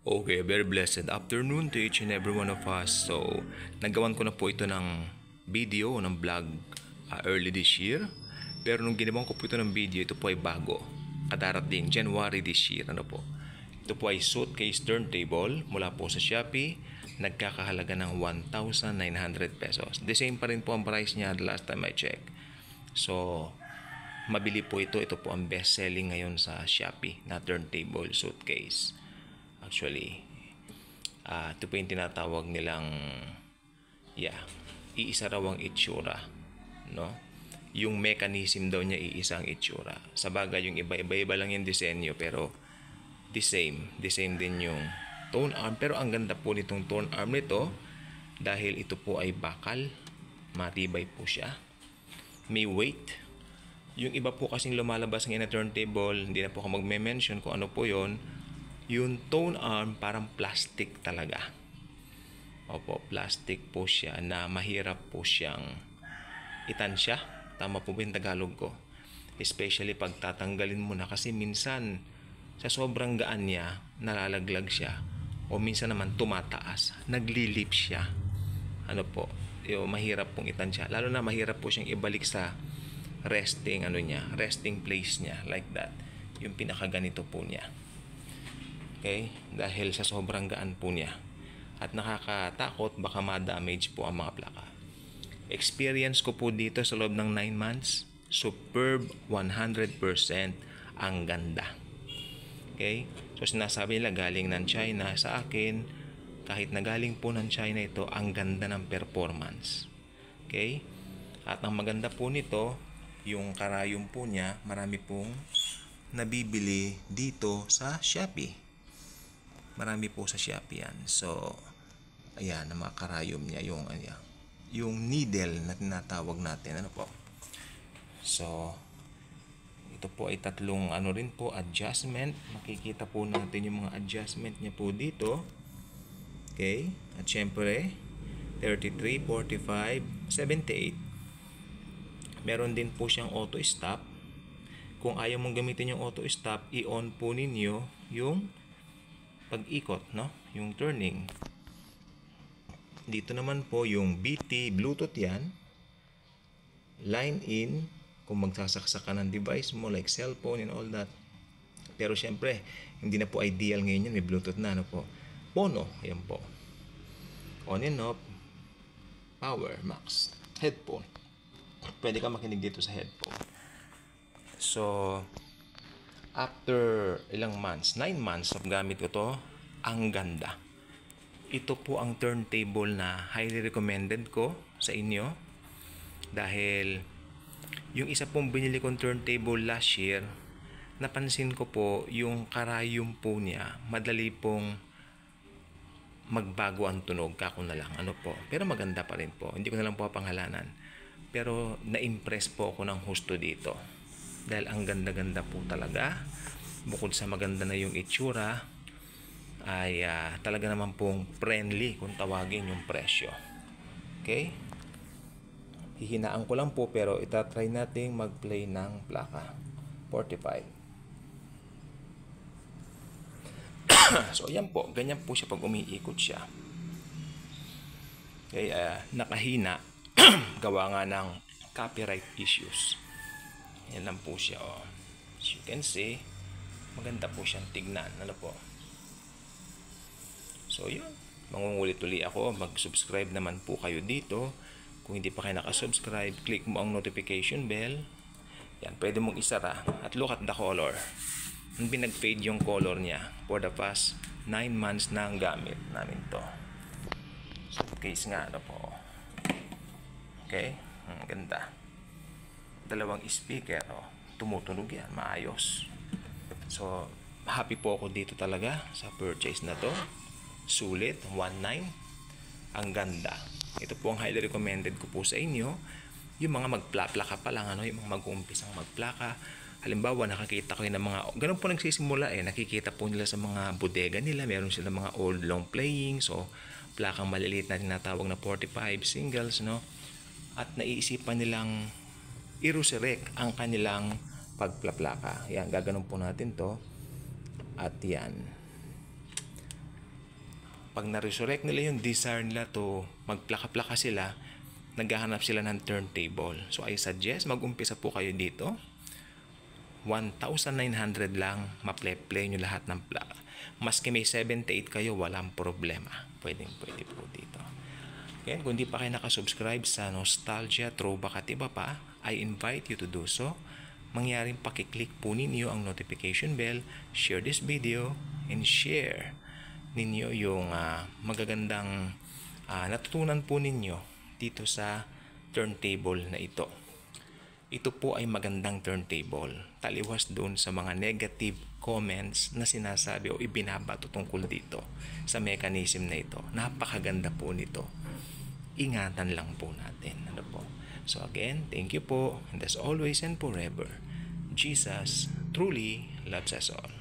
Okay, very blessed afternoon to each and every one of us. So, nagawan ko na po ito ng video, ng vlog early this year. Pero nung ginawan ko po ito ng video, ito po ay bago. Kadarating, January this year. Ano po? Ito po ay suitcase turntable mula po sa Shopee. Nagkakahalaga ng 1,900 pesos. The same pa rin po ang price niya last time I checked. So, mabili po ito. Ito po ang best selling ngayon sa Shopee na turntable suitcase. Actually, ito po yung tinatawag nilang iisa raw ang itsura, no? Yung mechanism daw niya iisa ang itsura. Sa bagay, yung iba lang yung disenyo, pero the same din yung tone arm. Pero ang ganda po nitong tone arm nito dahil ito po ay bakal, matibay po siya, may weight. Yung iba po kasing lumalabas ngayon na turntable, hindi na po ako magme-mention kung ano po yon. Yung tone arm parang plastic talaga. Opo, plastic po siya na mahirap po siyang itansya. Tama po ba yung Tagalog ko? Especially pag tatanggalin mo na, kasi minsan sa sobrang gaan niya, nalalaglag siya. O minsan naman tumataas, naglilip siya. Ano po, yung mahirap pong itansya. Lalo na mahirap po siyang ibalik sa resting place niya, like that. Yung pinakaganito po niya. Okay? Dahil sa sobrang gaan po niya. At nakakatakot, baka ma-damage po ang mga plaka. Experience ko po dito sa loob ng 9 months, superb, 100%, ang ganda. Okay? So sinasabi nila galing ng China. Sa akin, kahit na galing po ng China ito, ang ganda ng performance. Okay? At ang maganda po nito, yung karayom po niya, marami pong nabibili dito sa Shopee. Marami po sa Shopee yan. So, ayan, ang mga karayom niya, yung needle na tinatawag natin. Ano po? So, ito po ay tatlong rin po, adjustment. Makikita po natin yung mga adjustment niya po dito. Okay? At syempre, 33, 45, 78. Meron din po siyang auto stop. Kung ayaw mong gamitin yung auto stop, i-on po ninyo yung pag-ikot, no? Yung turning. Dito naman po yung BT, Bluetooth yan. Line in, kung magsasaksak ka ng device mo like cellphone and all that. Pero syempre, hindi na po ideal ngayon yan, may Bluetooth na, ano po. Mono, yan po. On and off, power, max, headphone. Pwede ka makinig dito sa headphone. So, after ilang months, 9 months of gamit ko to, ang ganda. Ito po ang turntable na highly recommended ko sa inyo. Dahil yung isa pong binili kong turntable last year, napansin ko po yung karayom po niya, madali pong magbago ang tunog, kako na lang. Ano po? Pero maganda pa rin po. Hindi ko na lang po panghalanan. Pero na-impress po ako ng husto dito. Dahil ang ganda-ganda po talaga. Bukod sa maganda na yung itsura, ay talaga naman pong friendly kung tawagin yung presyo. Okay? Hihinaan ko lang po, pero itatry natin mag-play ng plaka. 45. So, yan po. Ganyan po siya pag umiikot siya. Okay, nakahina. Gawa nga ng copyright issues. Yan lang po siya. As you can see, maganda po siyang tignan. Ano po? So yun, mangungulit-uli ako. Mag-subscribe naman po kayo dito. Kung hindi pa kayo nakasubscribe, click mo ang notification bell. Yan, pwede mong isara. At look at the color. Pinag-fade yung color niya. For the past 9 months na ang gamit namin to. Suitcase nga, ano po. Okay? Ganda. Dalawang speaker, tumutunog yan, maayos. So, happy po ako dito talaga sa purchase na to. Sulit, 1.9. Ang ganda. Ito po ang highly recommended ko po sa inyo. Yung mga magplaka pa lang, yung mga mag-uumpisang magplaka. Halimbawa, nakakita ko ng mga, ganun po nagsisimula nakikita po nila sa mga bodega nila, meron sila mga old long playing, so plakang maliliit na tinatawag na 45 singles, no? At naiisipan nilang i-resurrect ang kanilang pagplaplaka. Yan, gaganon po natin to. At yan. pag na-resurrect nila yung desire nila to magplaka-plaka sila, naghahanap sila ng turntable. So I suggest mag-umpisa po kayo dito. 1,900 lang, ma-play nyo lahat ng plaka. Maski may 78 kayo, walang problema. Pwede po dito. Okay, kung di pa kayo nakasubscribe sa Nostalgia, Throwback at iba pa, I invite you to do so. Mangyaring pakiclick po ninyo ang notification bell, share this video, and share ninyo yung magagandang natutunan po ninyo dito sa turntable na ito. Ito po ay magandang turntable. Taliwas doon sa mga negative comments na sinasabi o ibinabato tungkol dito sa mechanism na ito. Napakaganda po nito. Ingatan lang po natin. Ano po? So again, thank you po. And as always and forever, Jesus truly loves us all.